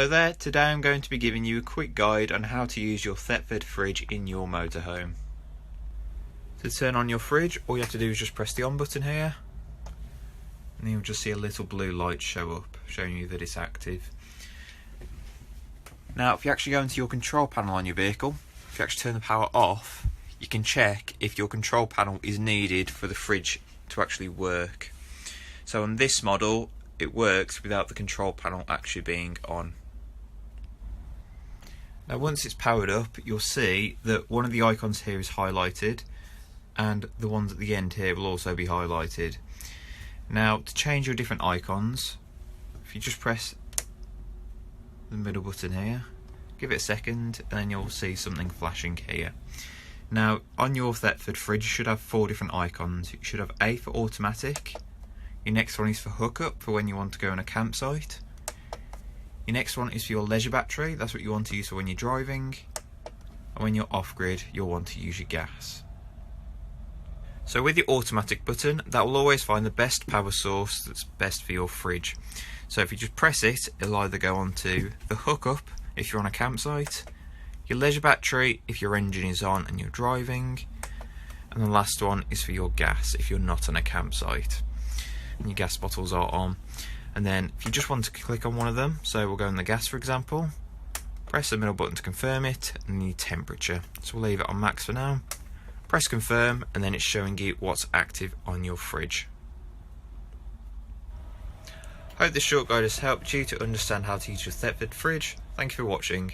Hello there, today I'm going to be giving you a quick guide on how to use your Thetford fridge in your motorhome. To turn on your fridge, all you have to do is just press the on button here, and you'll just see a little blue light show up, showing you that it's active. Now if you actually go into your control panel on your vehicle, if you actually turn the power off, you can check if your control panel is needed for the fridge to actually work. So on this model, it works without the control panel actually being on. Now once it's powered up, you'll see that one of the icons here is highlighted, and the ones at the end here will also be highlighted. Now to change your different icons, if you just press the middle button here, give it a second, and then you'll see something flashing here. Now on your Thetford fridge you should have 4 different icons. You should have A for automatic, your next one is for hookup, for when you want to go on a campsite. Your next one is for your leisure battery, that's what you want to use for when you're driving. And when you're off-grid, you'll want to use your gas. So with your automatic button, that will always find the best power source that's best for your fridge. So if you just press it, it'll either go on to the hookup if you're on a campsite, your leisure battery if your engine is on and you're driving, and the last one is for your gas if you're not on a campsite and your gas bottles are on. And then if you just want to click on one of them, so we'll go on the gas for example, press the middle button to confirm it, and the temperature, so we'll leave it on max for now. Press confirm, and then it's showing you what's active on your fridge. Hope this short guide has helped you to understand how to use your Thetford fridge. Thank you for watching.